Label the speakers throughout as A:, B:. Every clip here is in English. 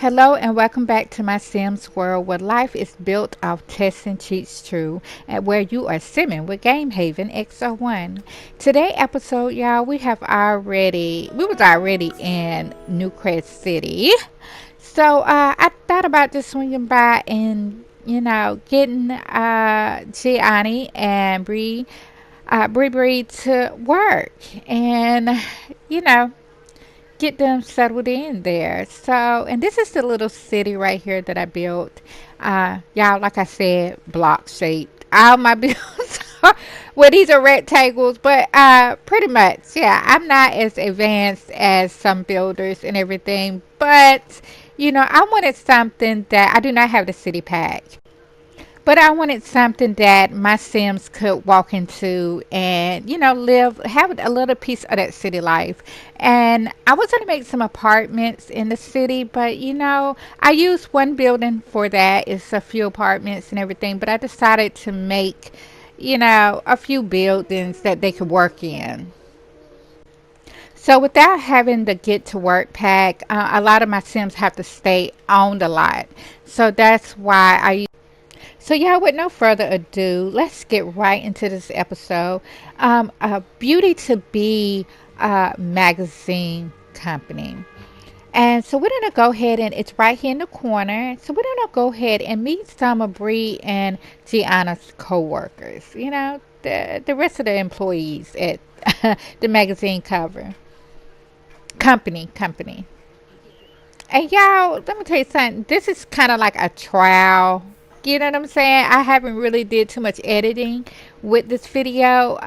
A: Hello and welcome back to my Sims world where life is built off tests and cheats true and where you are simming with Game Haven X01. Today episode, y'all, we was already in Newcrest City. So I thought about just swinging by and, getting Gianni and Bree to work and, you know, get them settled in there. So, and this is the little city right here that I built. Y'all, like I said, block shaped. All my builds well, these are rectangles, but pretty much, yeah, I'm not as advanced as some builders and everything, but I wanted something that I do not have the city pack. But I wanted something that my Sims could walk into and, have a little piece of that city life. And I was going to make some apartments in the city, but, I used one building for that. It's a few apartments and everything, but I decided to make, a few buildings that they could work in. So without having the get to work pack, a lot of my Sims have to stay on the lot. So that's why so, yeah, with no further ado, let's get right into this episode. Beauty to Be magazine company. And so we're going to go ahead and it's right here in the corner. So we're going to go ahead and meet some of Bree and Gianna's co-workers. The rest of the employees at the magazine cover. Company. And y'all, let me tell you something. This is kind of like a trial. You know what I'm saying? I haven't really did too much editing with this video.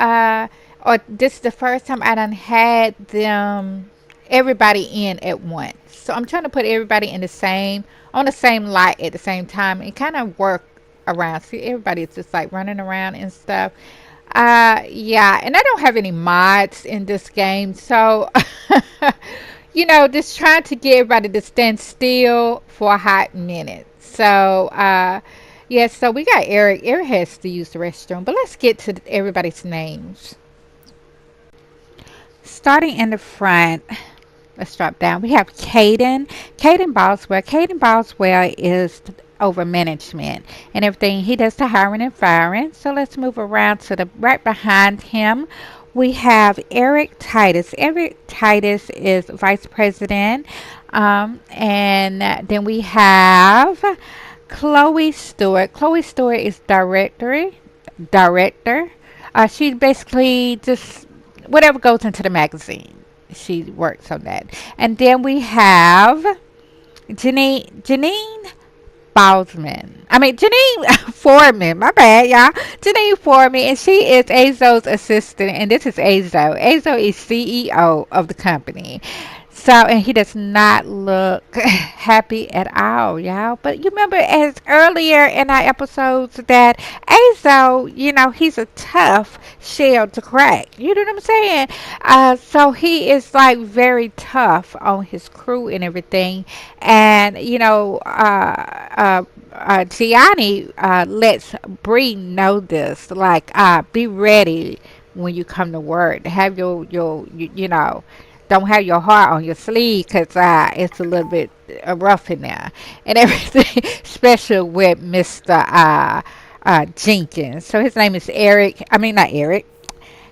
A: Or this is the first time I done had everybody in at once. So I'm trying to put everybody on the same light at the same time and kind of work around. See, everybody's just like running around and stuff. Yeah, and I don't have any mods in this game. So, just trying to get everybody to stand still for a hot minute. So, yeah, so we got Eric. Eric has to use the restroom, but let's get to everybody's names. Starting in the front, let's drop down. We have Caden. Caden Boswell. Caden Boswell is over management and everything. He does the hiring and firing. So let's move around to the right behind him. We have Eric Titus. Eric Titus is vice president. And then we have Chloe Stewart. Chloe Stewart is director. She basically just whatever goes into the magazine. She works on that. And then we have Janine Foreman. My bad, y'all. Janine Foreman, and she is Azo's assistant, and this is Azo. Azo is CEO of the company. So, and he does not look happy at all, y'all. But you remember as earlier in our episodes that Azo, he's a tough shell to crack. You know what I'm saying? So he is like very tough on his crew and everything. And, Gianni lets Bree know this. Like, be ready when you come to work. Have don't have your heart on your sleeve because it's a little bit rough in there and everything, especially with Mr. Jenkins. So his name is Eric. I mean, not Eric.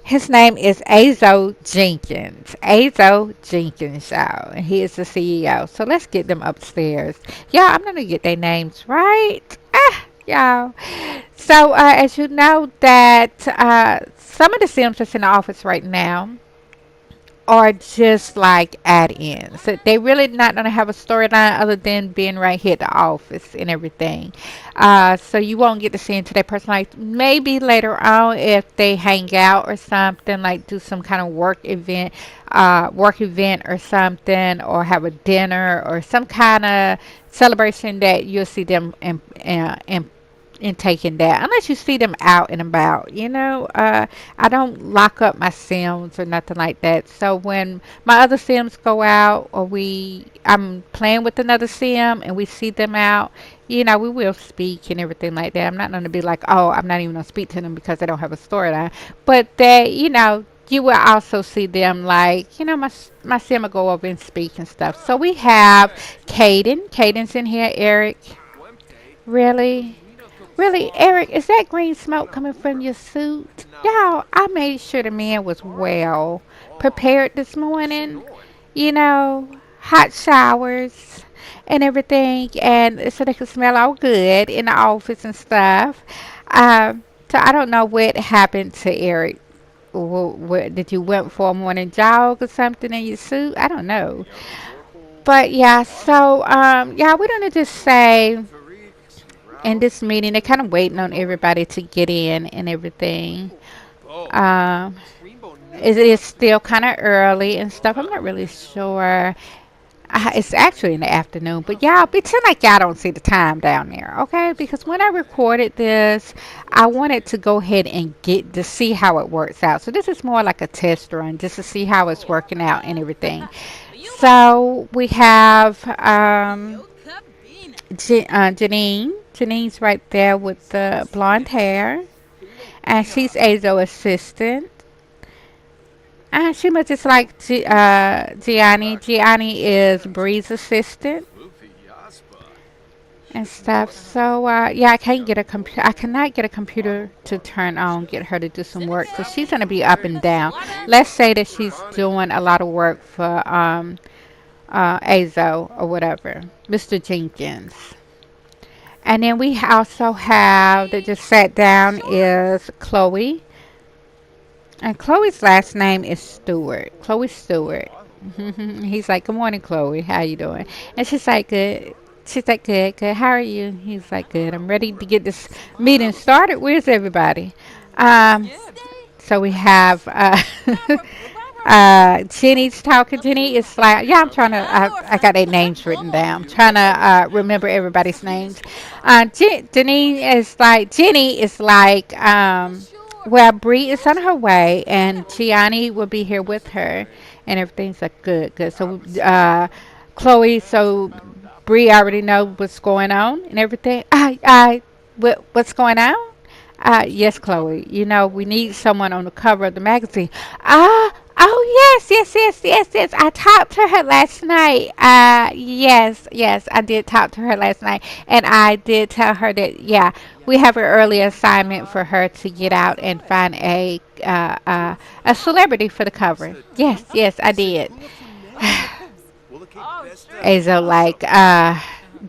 A: His name is Azo Jenkins. Azo Jenkins, y'all. And he is the CEO. So let's get them upstairs. Y'all, I'm going to get their names right. Y'all. So as you know that some of the Sims that's in the office right now are just like add-ins. So they really not gonna have a storyline other than being right here at the office and everything. So you won't get to see into their personal life. Maybe later on if they hang out or something, like do some kind of work event or something, or have a dinner or some kind of celebration that you'll see them in taking that unless you see them out and about. I don't lock up my Sims or nothing like that. So when my other Sims go out or I'm playing with another Sim and we see them out, we will speak and everything like that. I'm not going to be like, oh, I'm not even going to speak to them because they don't have a storyline, but they you will also see them like, my sim will go over and speak and stuff. So we have Caden. Caden's in here. Eric, really? Really, Eric, is that green smoke coming from your suit? Y'all, I made sure the man was well prepared this morning. Hot showers and everything, and so they could smell all good in the office and stuff. So I don't know what happened to Eric. What did you went for a morning jog or something in your suit? I don't know. But yeah, so yeah, we're gonna just say in this meeting they're kind of waiting on everybody to get in and everything. Um, it is still kind of early and stuff. I'm not really sure. It's actually in the afternoon, but y'all pretend like y'all don't see the time down there, okay? Because when I recorded this, I wanted to go ahead and get to see how it works out. So this is more like a test run, just to see how it's working out and everything. So we have Janine. Janine's right there with the blonde hair, and she's Azo assistant. She must just like Gianni. Gianni is Bree's assistant and stuff. So yeah, I can't get a computer. I cannot get a computer to turn on. Get her to do some work because she's gonna be up and down. Let's say that she's doing a lot of work for Azo or whatever, Mr. Jenkins. And then we also have that just sat down is Chloe. And Chloe's last name is Stewart. Chloe Stewart. He's like, "Good morning, Chloe. How you doing?" And she's like, "Good." She's like, "Good, good. How are you?" He's like, "Good. I'm ready to get this meeting started. Where's everybody?" Um, so we have Jenny's talking. Jenny is like, yeah, I'm trying to. I got their names written down. I'm trying to remember everybody's names. Jenny is like, well, Bree is on her way, and Gianni will be here with her, and everything's like good, good. So, Chloe, so Bree already know what's going on and everything. What's going on? Yes, Chloe. We need someone on the cover of the magazine. Oh yes. I talked to her last night. Yes, I did talk to her last night, and I did tell her that yeah, we have an early assignment for her to get out and find a celebrity for the cover. Yes, I did. Azo like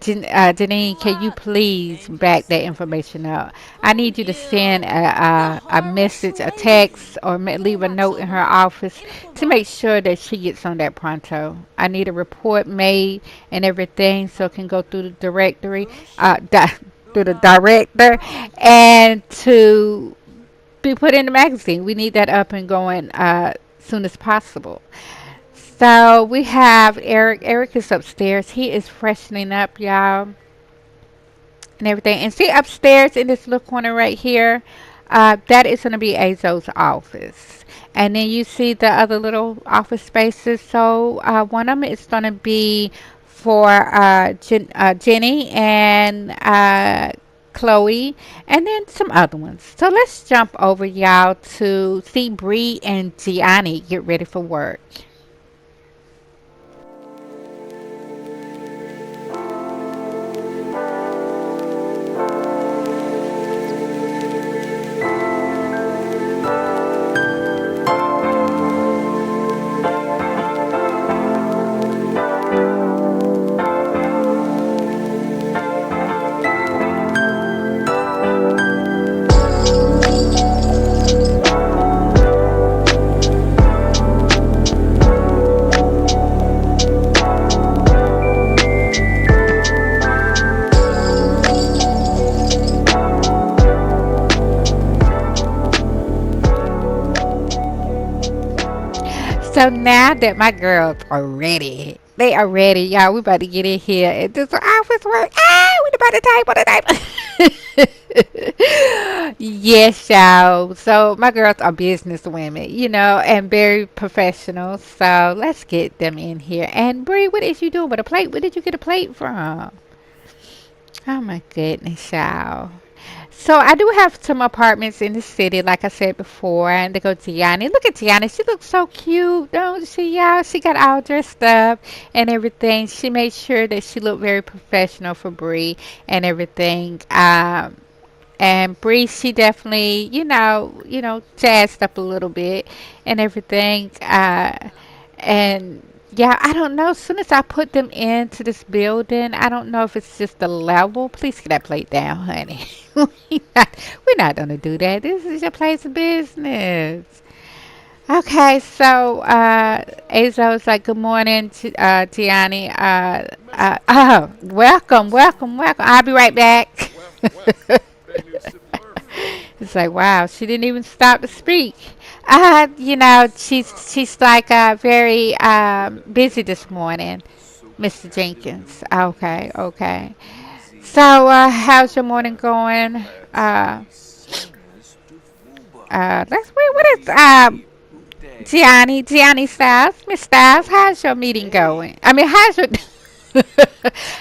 A: Janine, can you please back that information up? I need you to send a message, a text, or leave a note in her office to make sure that she gets on that pronto. I need a report made and everything so it can go through the directory, through the director, and to be put in the magazine. We need that up and going soon as possible. So we have Eric. Eric is upstairs. He is freshening up, y'all, and everything. And see upstairs in this little corner right here, that is going to be Azo's office. And then you see the other little office spaces. So one of them is going to be for Jenny and Chloe, and then some other ones. So let's jump over, y'all, to see Bree and Gianni get ready for work. So now that my girls are ready, they are ready, y'all. We about to get in here and do some office work. We about to type on the table. Yes, y'all. So my girls are business women, and very professional. So let's get them in here. And Bree, what is you doing with a plate? Where did you get a plate from? Oh my goodness, y'all. So I do have some apartments in the city, like I said before, and they go to Yanni. Look at Yanni. She looks so cute, don't she, y'all? She got all dressed up and everything. She made sure that she looked very professional for Bree and everything. And Bree, she definitely, jazzed up a little bit and everything. And yeah, I don't know. As soon as I put them into this building, I don't know if it's just the level. Please get that plate down, honey. We're not gonna do that. This is your place of business. Okay, so Azo's like, good morning, Gianni. Welcome, welcome, welcome. I'll be right back. It's like, wow, she didn't even stop to speak. She's like very busy this morning, Mr. Jenkins. Okay, okay. So, how's your morning going? Uh, let's wait. What is Gianni Styles, Miss Styles? How's your meeting going? I mean, how's your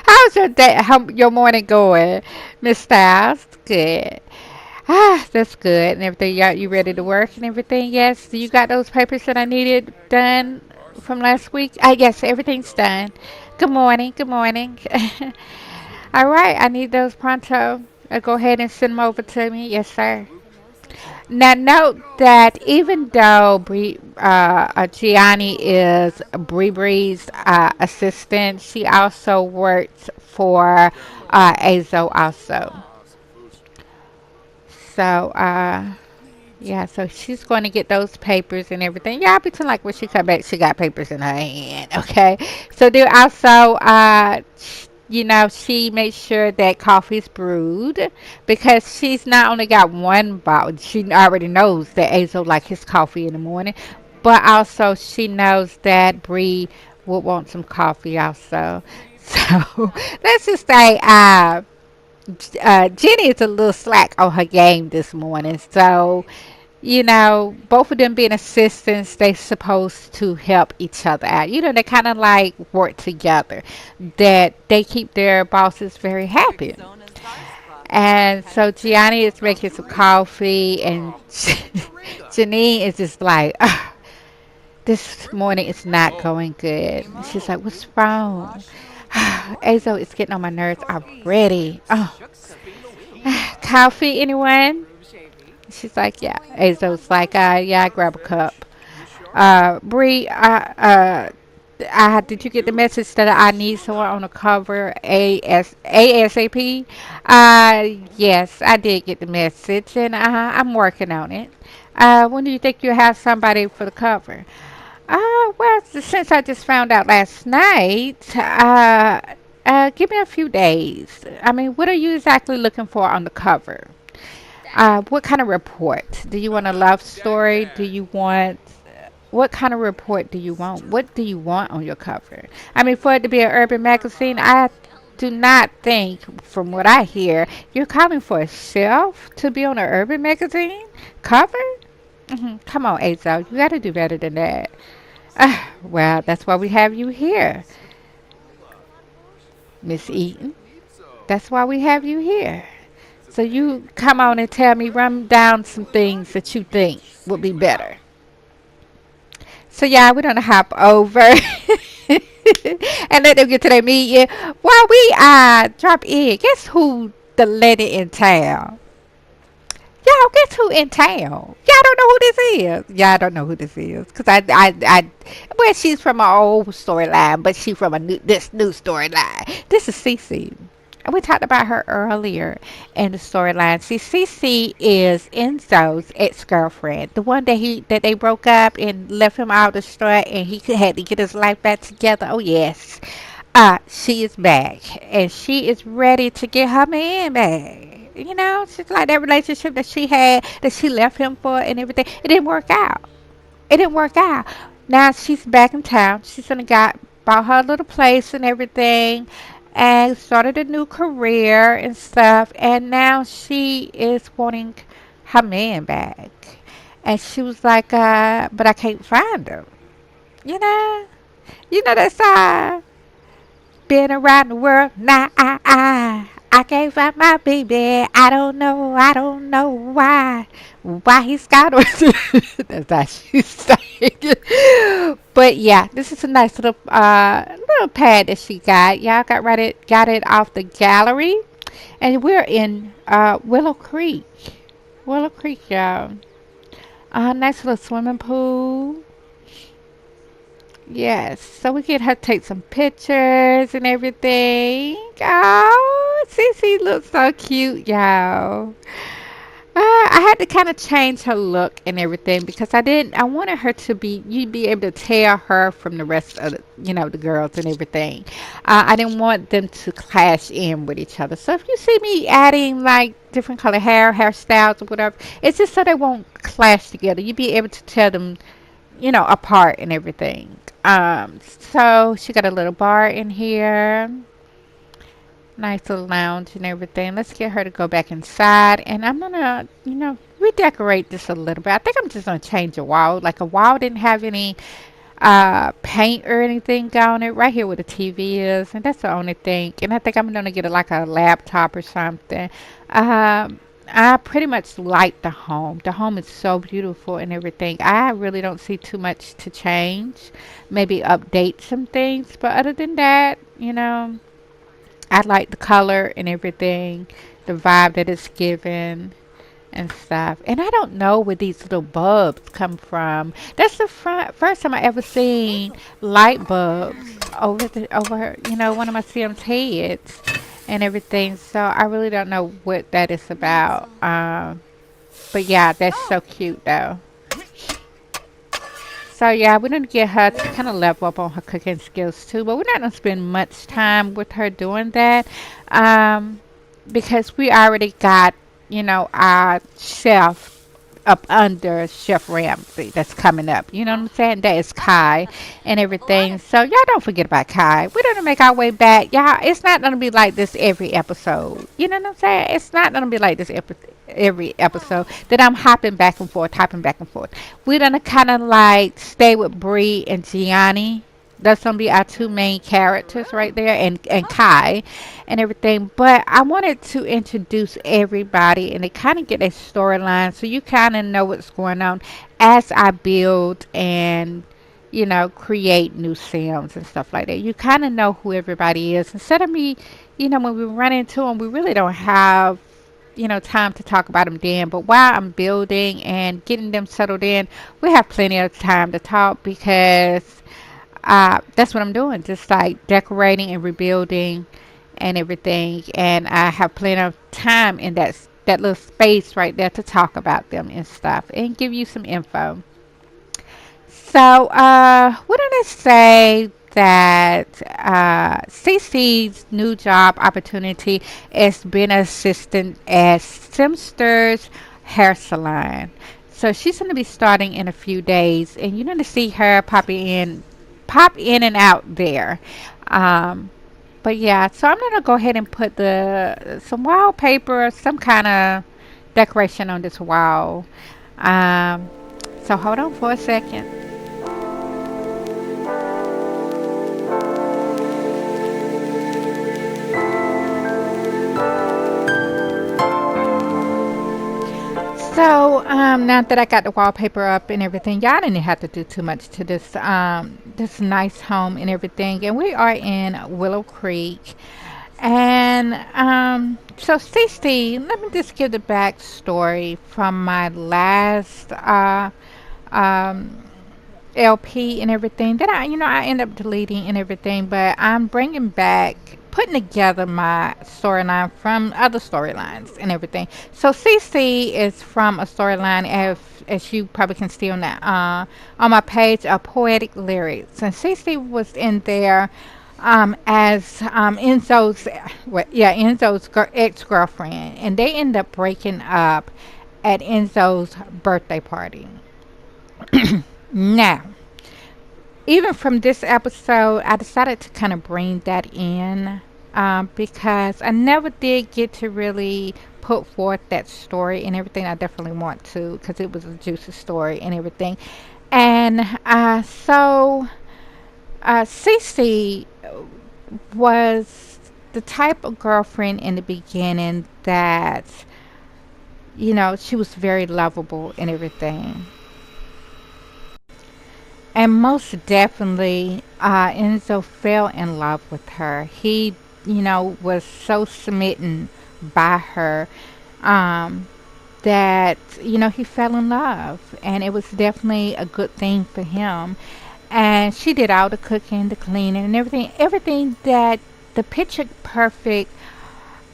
A: how's your day? How your morning going, Miss Styles? Good. Ah, that's good. And everything, you ready to work and everything? Yes. Do you got those papers that I needed done from last week? Yes, everything's done. Good morning. Good morning. All right, I need those pronto. Go ahead and send them over to me. Yes, sir. Now, note that even though Gianni is Bree's assistant, she also works for Azo also. So, yeah, so she's going to get those papers and everything. Yeah, I'll pretend like when she come back, she got papers in her hand. Okay. So do also, she makes sure that coffee's brewed because she's not only got one bottle. She already knows that Azo like his coffee in the morning, but also she knows that Bree would want some coffee also. So let's just say, Jenny is a little slack on her game this morning. So, both of them being assistants, they supposed to help each other out. They kind of like work together. That they keep their bosses very happy. And so Gianni is making some coffee, and Janine is just like, this morning is not going good. She's like, what's wrong? Azo is getting on my nerves already. Oh, coffee, anyone? She's like, yeah. Azo's like, yeah, I grab a cup. Bree, did you get the message that I need someone on the cover ASAP? Yes, I did get the message, and I'm working on it. When do you think you'll have somebody for the cover? Well, since I just found out last night, give me a few days. I mean, what are you exactly looking for on the cover? What kind of report? Do you want a love story? Do you want what kind of report do you want? What do you want on your cover? I mean, for it to be an urban magazine, I do not think, from what I hear, you're coming for a shelf to be on an urban magazine cover. Come on, Azo, you got to do better than that. Well, that's why we have you here, Miss Eaton. That's why we have you here. So you come on and tell me, run down some things that you think would be better. So yeah, we're gonna hop over and let them get to their meeting. While we drop in, guess who the lady in town? Y'all, guess who in town? Y'all don't know who this is. Y'all don't know who this is because well, she's from an old storyline, but she's from this new storyline. This is Cece. We talked about her earlier in the storyline. See, Cece is Enzo's ex-girlfriend, the one that they broke up and left him out of the store, and he had to get his life back together. Oh yes, she is back, and she is ready to get her man back. She's like that relationship that she had, that she left him for, and everything. It didn't work out. It didn't work out. Now she's back in town. She's gonna got bought her little place and everything, and started a new career and stuff. And now she is wanting her man back. And she was like, but I can't find him. You know, that's being around the world. Nah, I gave up my baby. I don't know why he's got her. That's how she sang. But yeah, this is a nice little pad that she got. Y'all got it off the gallery, and we're in Willow Creek. Willow Creek, y'all. Nice little swimming pool. Yes, so we get her to take some pictures and everything. Oh, Cece looks so cute, y'all. I had to kind of change her look and everything because I wanted her to be, you'd be able to tell her from the rest of the girls and everything. I didn't want them to clash in with each other. So if you see me adding like different color hairstyles or whatever, it's just so they won't clash together. You'd be able to tell them, apart and everything. So she got a little bar in here, nice little lounge and everything. Let's get her to go back inside, and I'm gonna, redecorate this a little bit. I think I'm just gonna change the wall. Like a wall didn't have any paint or anything on it. Right here where the TV is, and that's the only thing. And I think I'm gonna get like a laptop or something. I pretty much like the home. The home is so beautiful and everything. I really don't see too much to change. Maybe update some things, but other than that, I like the color and everything, the vibe that it's given and stuff. And I don't know where these little bulbs come from. That's the first time I ever seen light bulbs over one of my Sims heads and everything. So I really don't know what that is about. But yeah, that's so cute though. So yeah, we're gonna get her to kind of level up on her cooking skills too, but we're not gonna spend much time with her doing that, um, because we already got, our chef up under Chef Ramsay that's coming up. You know what I'm saying? That is Kai and everything. So y'all don't forget about Kai. We're gonna make our way back. Y'all, it's not gonna be like this every episode. You know what I'm saying? It's not gonna be like this every episode that I'm hopping back and forth. We're gonna kind of like stay with Bree and Gianni. That's gonna be our two main characters right there, and Kai, and everything. But I wanted to introduce everybody and to kind of get a storyline, so you kind of know what's going on as I build and create new sims and stuff like that. You kind of know who everybody is instead of me. When we run into them, we really don't have time to talk about them then. But while I'm building and getting them settled in, we have plenty of time to talk because that's what I'm doing, just like decorating and rebuilding and everything. And I have plenty of time in that little space right there to talk about them and stuff and give you some info. So, what did I say that Cece's new job opportunity is being an assistant at Simster's hair salon. So she's going to be starting in a few days, and you're going to see her pop in and out there. Um, but yeah, so I'm going to go ahead and put some wallpaper, some kind of decoration on this wall. Um, so hold on for a second. So now that I got the wallpaper up and everything, y'all didn't have to do too much to this nice home and everything. And we are in Willow Creek. And so Cece, let me just give the backstory from my last um, LP and everything that I end up deleting and everything, but I'm bringing back, putting together my storyline from other storylines and everything. So CC is from a storyline, as you probably can see on my page, of poetic lyrics, and CC was in there as Enzo's ex-girlfriend, and they end up breaking up at Enzo's birthday party. Now, even from this episode, I decided to kind of bring that in because I never did get to really put forth that story and everything. I definitely want to because it was a juicy story and everything. And so Cece was the type of girlfriend in the beginning that, she was very lovable and everything. And most definitely, Enzo fell in love with her. He, was so smitten by her, um, that, he fell in love. And it was definitely a good thing for him. And she did all the cooking, the cleaning, and everything that the picture perfect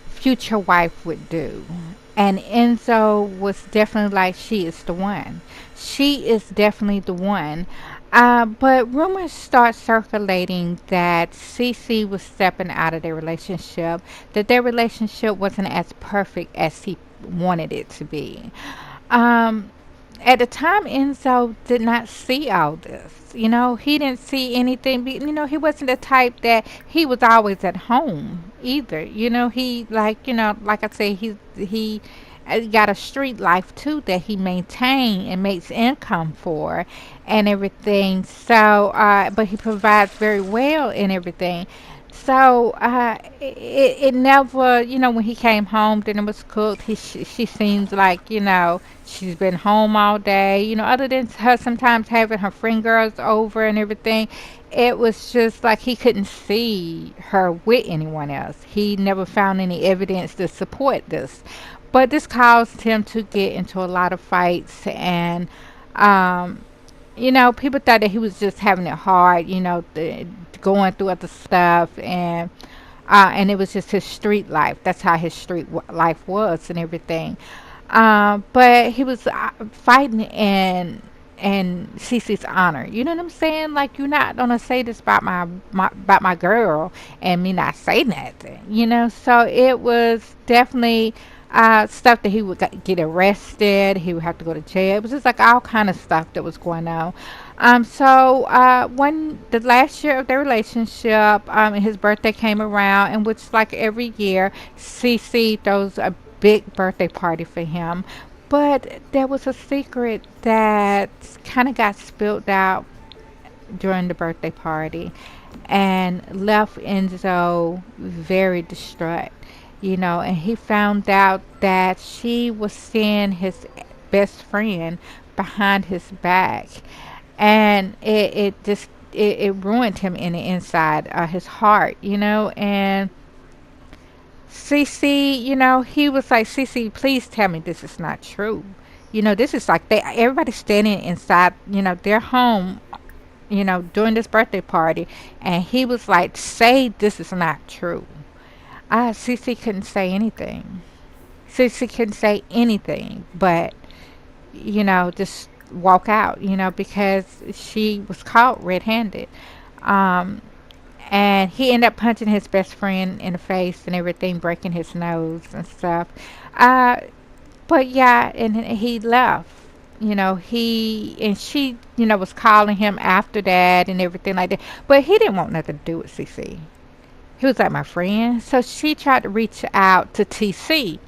A: future wife would do. And Enzo was definitely like, she is the one. She is definitely the one. But rumors start circulating that Cece was stepping out of their relationship, that their relationship wasn't as perfect as he wanted it to be. Um, at the time, Enzo did not see all this. He didn't see anything. He wasn't the type that he was always at home either. He like I say, he got a street life too that he maintained and makes income for, and everything. So, but he provides very well and everything. So it never, when he came home, dinner was cooked. She seems like, she's been home all day. Other than her sometimes having her friend girls over and everything, it was just like he couldn't see her with anyone else. He never found any evidence to support this. But this caused him to get into a lot of fights, and um, people thought that he was just having it hard, going through other stuff, and it was just his street life. That's how his life was and everything. But he was fighting in Cece's honor. You know what I'm saying? Like, you're not gonna say this about my girl and me not say nothing. So it was definitely stuff that he would get arrested. He would have to go to jail. It was just like all kind of stuff that was going on. So when the last year of their relationship, his birthday came around, and which like every year, Cece throws a big birthday party for him. But there was a secret that kind of got spilled out during the birthday party and left Enzo very distraught. And he found out that she was seeing his best friend behind his back, and it just it ruined him in the inside, his heart, and Cece, he was like, Cece, please tell me this is not true. This is like everybody's standing inside, their home, during this birthday party, and he was like, say this is not true. Cece couldn't say anything. Cece couldn't say anything, but just walk out, because she was caught red-handed. Um, and he ended up punching his best friend in the face and everything, breaking his nose and stuff. Uh, but yeah, and he left. He and she, was calling him after that and everything like that. But he didn't want nothing to do with CC. He was like my friend. So she tried to reach out to TC.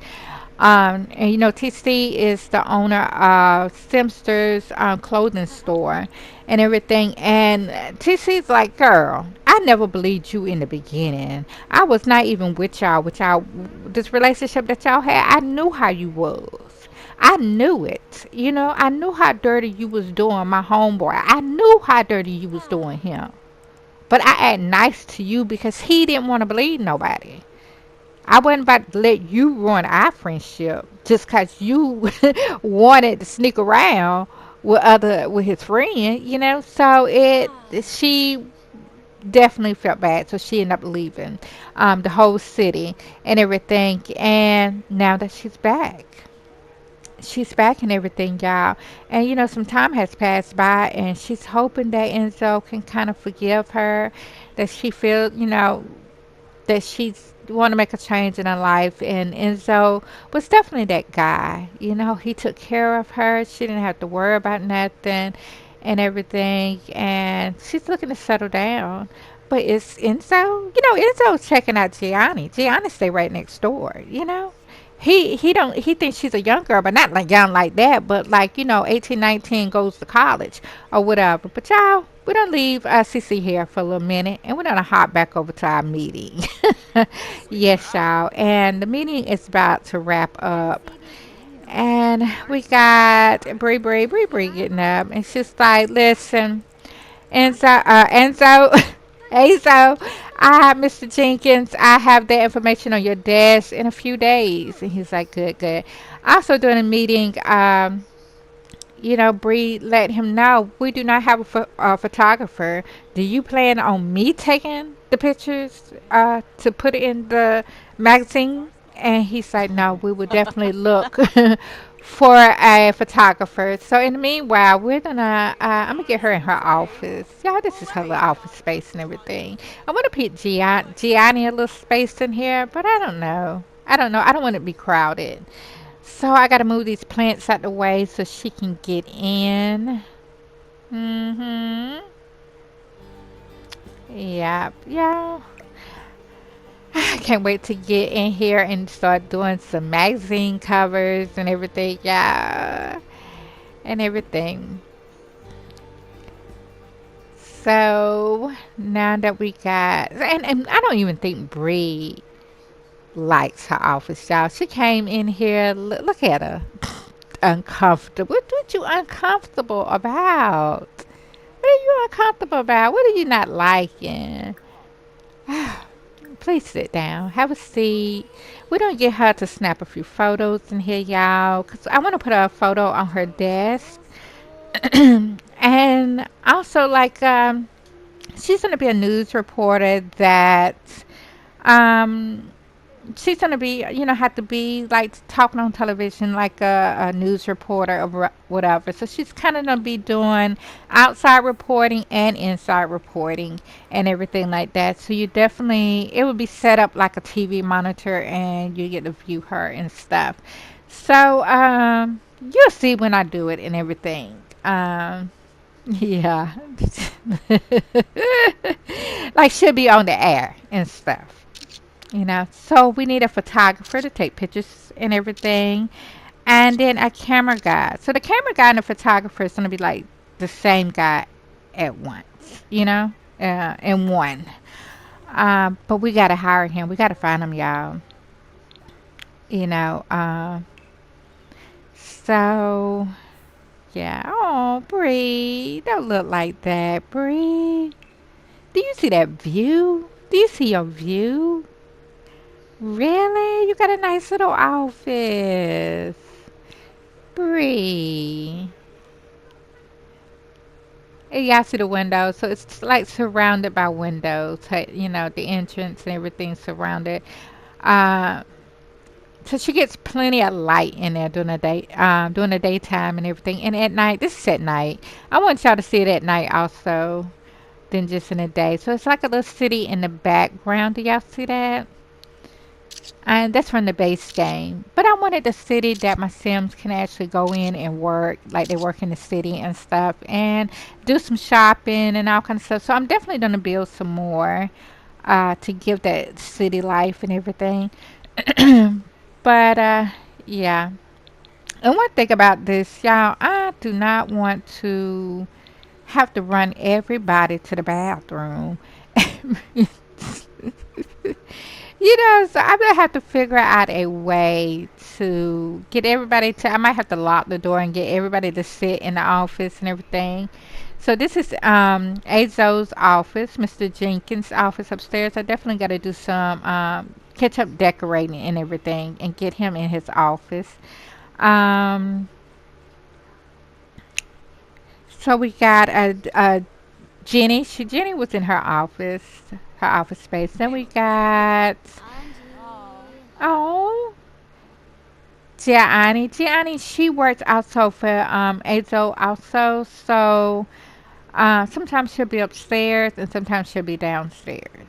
A: And TC is the owner of Simster's clothing store and everything. And TC's like, girl, I never believed you in the beginning. I was not even with y'all, this relationship that y'all had. I knew how you was. I knew it. I knew how dirty you was doing my homeboy. I knew how dirty you was doing him. But I act nice to you because he didn't want to believe nobody. I wasn't about to let you ruin our friendship just because you wanted to sneak around with his friend, So she definitely felt bad, so she ended up leaving the whole city and everything. And now that she's back and everything, y'all. And some time has passed by, and she's hoping that Enzo can kind of forgive her, that she feels, that she's want to make a change in her life. And Enzo was definitely that guy. He took care of her. She didn't have to worry about nothing and everything. And she's looking to settle down. But it's Enzo, Enzo's checking out Gianni. Gianni stay right next door. He thinks she's a young girl, but not like young like that, but like, 18, 19 goes to college or whatever. But y'all, we're gonna leave Cece here for a little minute, and we're gonna hop back over to our meeting. Yes, y'all. And the meeting is about to wrap up. And we got Bree getting up, and she's like, "Listen, Enzo, Azo, I have Mr. Jenkins. I have that information on your desk in a few days." And he's like, "Good, good." Also, during a meeting, Bree let him know we do not have a photographer. Do you plan on me taking the pictures to put it in the magazine? And he's like, no, we would definitely look for a photographer. So in the meanwhile, I'm gonna get her in her office. Y'all, this is her little office space and everything. I want to put Gianni a little space in here, but I don't know. I don't know. I don't want it to be crowded. So I gotta move these plants out the way so she can get in. Mm-hmm. Yep. Yeah. I can't wait to get in here and start doing some magazine covers and everything. Yeah. And everything. So now that we got, and I don't even think Bree likes her office, y'all. She came in here. Look at her. Uncomfortable. What you uncomfortable about? What are you uncomfortable about? What are you not liking? Please sit down. Have a seat. We're going to get her to snap a few photos in here, y'all. Because I want to put a photo on her desk. And also, like, she's going to be a news reporter that um, she's gonna be, have to be like talking on television like a news reporter or whatever. So she's kind of gonna be doing outside reporting and inside reporting and everything like that. So it would be set up like a TV monitor, and you get to view her and stuff. So you'll see when I do it and everything. Yeah, like she'll be on the air and stuff. So we need a photographer to take pictures and everything, and then a camera guy. So the camera guy and the photographer is going to be like the same guy at once, in one. But we got to hire him. We got to find him, y'all. You know, uh, so yeah. Oh, Bree, don't look like that, Bree. Do you see that view? Do you see your view? Really? You got a nice little office. Bree. And y'all see the windows. So it's like surrounded by windows. The entrance and everything surrounded. Uh, so she gets plenty of light in there during the daytime and everything. And at night, this is at night. I want y'all to see it at night also than just in the day. So it's like a little city in the background. Do y'all see that? And that's from the base game. But I wanted the city that my Sims can actually go in and work, like they work in the city and stuff, and do some shopping and all kinds of stuff. So I'm definitely going to build some more to give that city life and everything. But yeah. And one thing about this, y'all, I do not want to have to run everybody to the bathroom. So I'm gonna have to figure out a way to get everybody to. I might have to lock the door and get everybody to sit in the office and everything. So this is Azo's office, Mr. Jenkins' office upstairs. I definitely got to do some catch up decorating and everything, and get him in his office. Um, so we got a Jenny. Jenny was in her office space. Then we got oh. Gianni, she works also for Azo also. So sometimes she'll be upstairs and sometimes she'll be downstairs.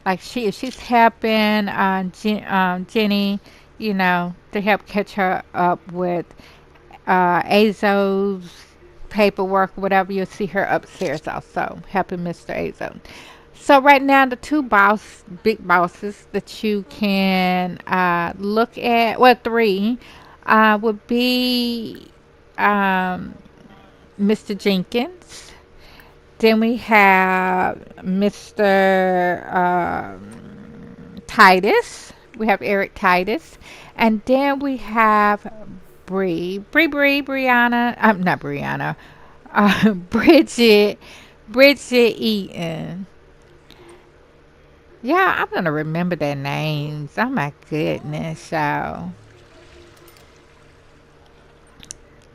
A: Like if she's helping Jenny, to help catch her up with Azo's paperwork, whatever, you'll see her upstairs also helping Mr. Azo. So right now, the two big bosses that you can look at, well, three, would be um, Mr. Jenkins. Then we have Mr. Titus. We have Eric Titus. And then we have Brianna. Not Brianna. Bridget Eaton. Yeah, I'm gonna remember their names. Oh my goodness, so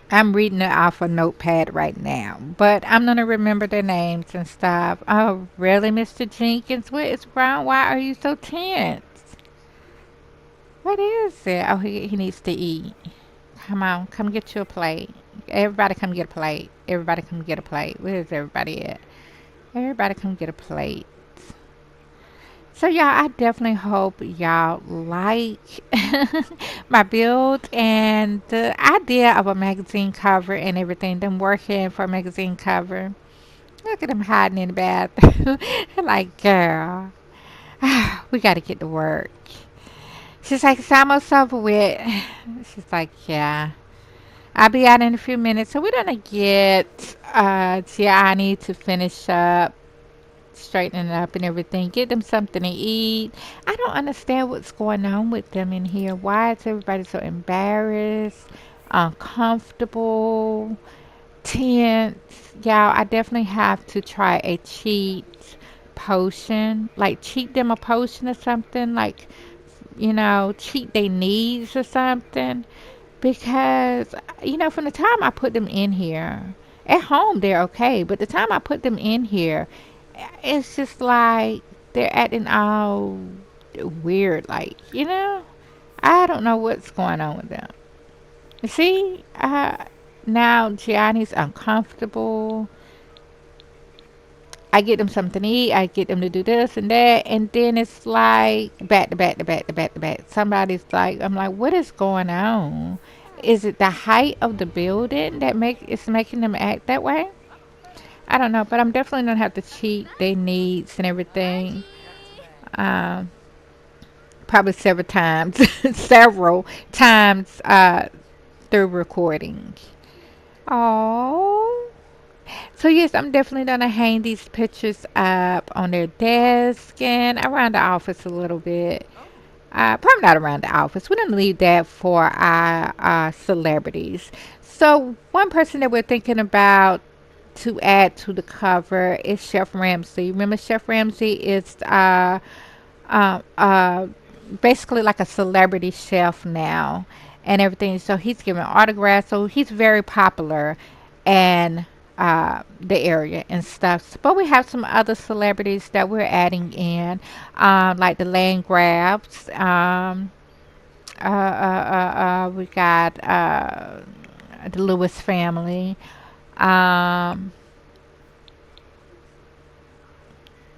A: I'm reading it off a notepad right now, but I'm gonna remember their names and stuff. Oh, really, Mr. Jenkins? What is wrong? Why are you so tense? What is it? Oh, he needs to eat. Come on, come get you a plate. Everybody come get a plate. Everybody come get a plate. Where is everybody at? Everybody come get a plate. So y'all, I definitely hope y'all like my build and the idea of a magazine cover and everything. Them working for a magazine cover. Look at them hiding in the bathroom. Like, girl, we got to get to work. She's like, it's almost over with. She's like, yeah. I'll be out in a few minutes. So we're gonna get Gianni to finish up, straightening it up and everything. Get them something to eat. I don't understand what's going on with them in here. Why is everybody so embarrassed, uncomfortable, tense? Y'all, I definitely have to try a cheat potion. Like cheat them a potion or something. Like, cheat their needs or something. Because, from the time I put them in here, at home they're okay, but the time I put them in here, it's just like they're acting all weird. Like, I don't know what's going on with them. You see, now Gianni's uncomfortable. I get them something to eat. I get them to do this and that, and then it's like back to back to back to back to back. Somebody's like, I'm like, what is going on? Is it the height of the building that it's making them act that way? I don't know, but I'm definitely gonna have to cheat their needs and everything. Um, Probably several times, several times through recording. Oh. So yes, I'm definitely gonna hang these pictures up on their desk and around the office a little bit. Probably not around the office. We're gonna leave that for our celebrities. So one person that we're thinking about to add to the cover is Chef Ramsay. Remember, Chef Ramsay is uh, uh, basically like a celebrity chef now and everything. So he's giving autographs. So he's very popular in the area and stuff. But we have some other celebrities that we're adding in, like the Landgrafs. We got the Lewis family. Um,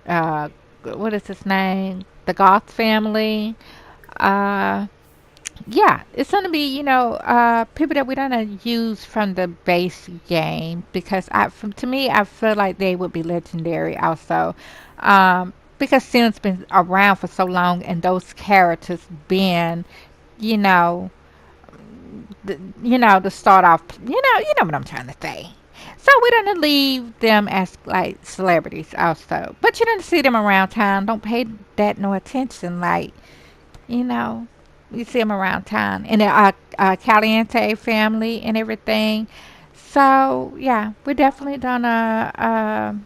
A: uh, what is his name? The Goth family. Uh, yeah, it's gonna be people that we're gonna use from the base game because to me I feel like they would be legendary also, because Sim's been around for so long and those characters been you know to start off, what I'm trying to say. So we're gonna leave them as like celebrities also, but you don't see them around town. Don't pay that no attention. Like, you know, you see them around town and the Caliente family and everything. So yeah, we're definitely gonna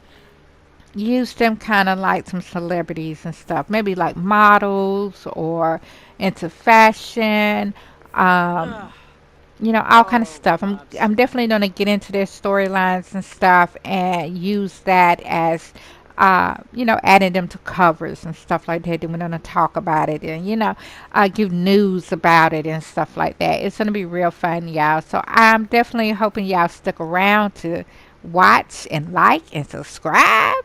A: use them kind of like some celebrities and stuff. Maybe like models or into fashion. Um, all kind of stuff. I'm definitely gonna get into their storylines and stuff and use that as adding them to covers and stuff like that. Then we're gonna talk about it and give news about it and stuff like that. It's gonna be real fun, y'all. So I'm definitely hoping y'all stick around to watch and like and subscribe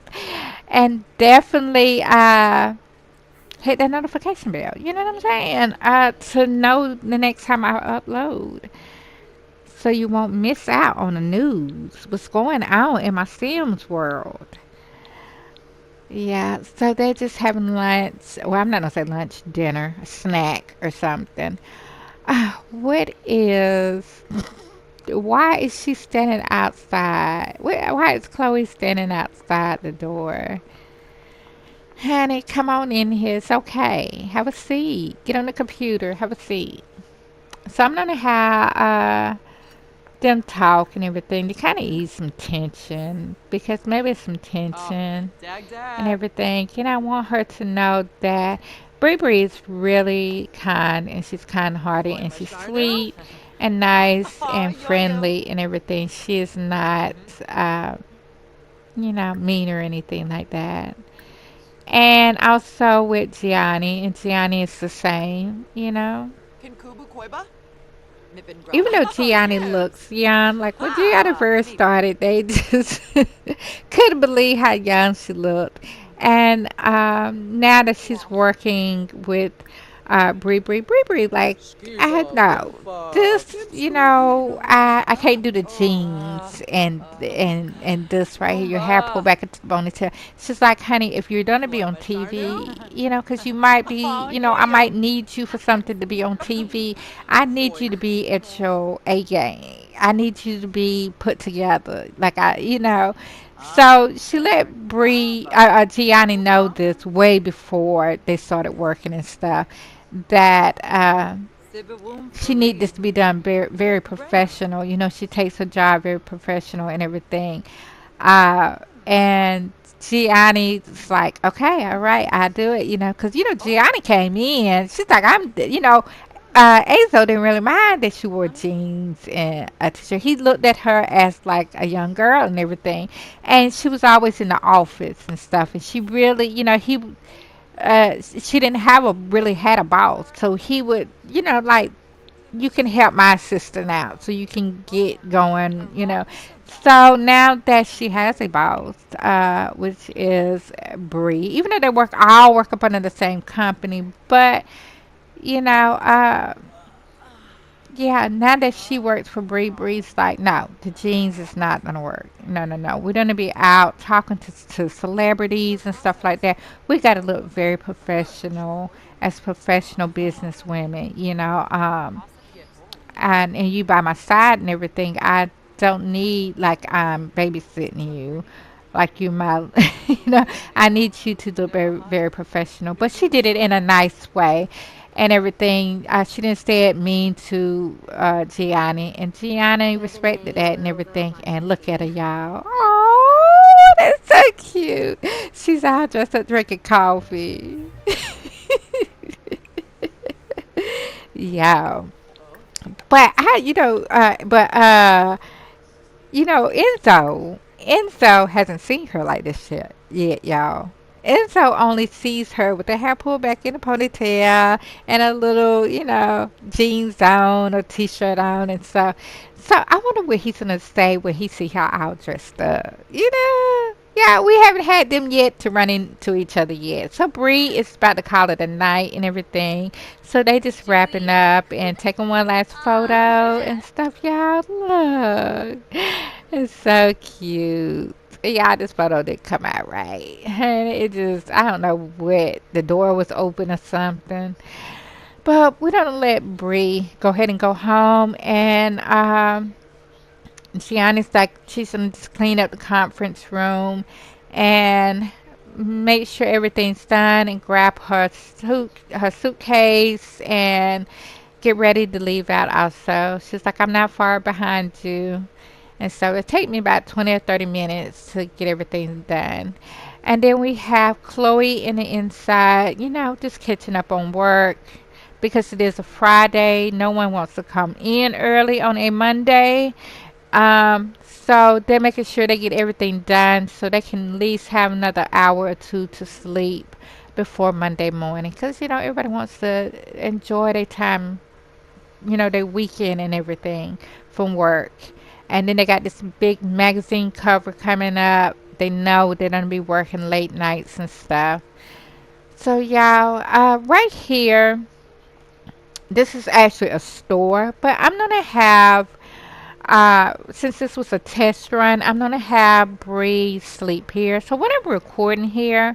A: and definitely hit that notification bell. You know what I'm saying? To know the next time I upload. So you won't miss out on the news. What's going on in my Sims world. Yeah, so they're just having lunch. Well, I'm not gonna say lunch, dinner, a snack or something. What is Why is she standing outside? Why is Chloe standing outside the door? Honey, come on in here. It's okay. Have a seat. Get on the computer. Have a seat. So I'm gonna have them talk and everything to kind of ease some tension because maybe it's some tension and everything. And I want her to know that Bree is really kind and she's kind hearted and she's sweet and nice and friendly and everything. She is not, uh, mean or anything like that. And also with Gianni, and Gianni is the same. Even though Gianni looks young, like when Gianni first started, they just couldn't believe how young she looked. And now that she's working with Bree, like I know this, I can't do the jeans and this right here, your hair pulled back into the ponytail. She's like, honey, if you're gonna be on TV, because you might be, I might need you for something to be on TV. I need you to be at your A game. I need you to be put together, like So she let Gianni know this way before they started working and stuff that she need this to be done very, very professional. She takes her job very professional and everything. And Gianni's like, okay, all right, I'll do it, because, Gianni came in. She's like, Azo didn't really mind that she wore jeans and a t-shirt. He looked at her as like a young girl and everything. And she was always in the office and stuff. And she really, she didn't have a really had a boss. So he would, like, you can help my assistant out so you can get going. So now that she has a boss, which is Bree, even though they all work up under the same company, but you know, yeah, now that she works for Bree's like, no, the jeans is not gonna work. No, no, no. We're gonna be out talking to celebrities and stuff like that. We gotta look very professional as professional business women. And you by my side and everything. I don't need like I'm babysitting you, like you my, you know. I need you to look very, very professional. But she did it in a nice way, and everything. She didn't say it mean to Gianni, and Gianni respected that and everything. And look at her, y'all. Oh, that's so cute. She's out dressed up drinking coffee. Yeah. But Enzo hasn't seen her like this yet, y'all. Enzo only sees her with the hair pulled back in a ponytail and a little, jeans on or t-shirt on and stuff. So I wonder what he's gonna say when he see her all dressed up. Yeah, we haven't had them yet to run into each other yet. So Bree is about to call it a night and everything. So they just wrapping up and taking one last photo and stuff, y'all. Look. It's so cute. Yeah, this photo didn't come out right. And it just, I don't know what, the door was open or something. But we're going to let Bree go ahead and go home. And Gianni's like, she's going to just clean up the conference room and make sure everything's done and grab her suitcase and get ready to leave out also. She's like, I'm not far behind you. And so it take me about 20 or 30 minutes to get everything done. And then we have Chloe in the inside, just catching up on work because it is a Friday. No one wants to come in early on a Monday. So they're making sure they get everything done so they can at least have another hour or two to sleep before Monday morning. Because, everybody wants to enjoy their time, their weekend and everything from work. And then they got this big magazine cover coming up. They know they're going to be working late nights and stuff. So, y'all, right here, this is actually a store. But I'm going to have, since this was a test run, I'm going to have Bree sleep here. So, when I'm recording here,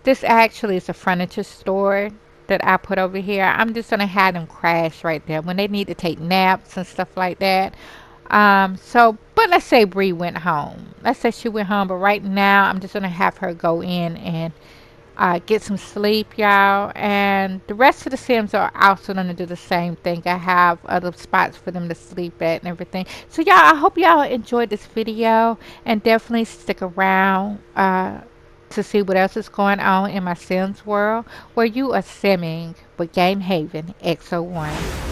A: this actually is a furniture store. that I put over here, I'm just gonna have them crash right there when they need to take naps and stuff like that. But let's say Bree went home. Let's say she went home, but right now I'm just gonna have her go in and get some sleep, y'all. And the rest of the Sims are also gonna do the same thing. I have other spots for them to sleep at and everything. So y'all, I hope y'all enjoyed this video and definitely stick around to see what else is going on in my Sims world where you are simming with Game Haven X01.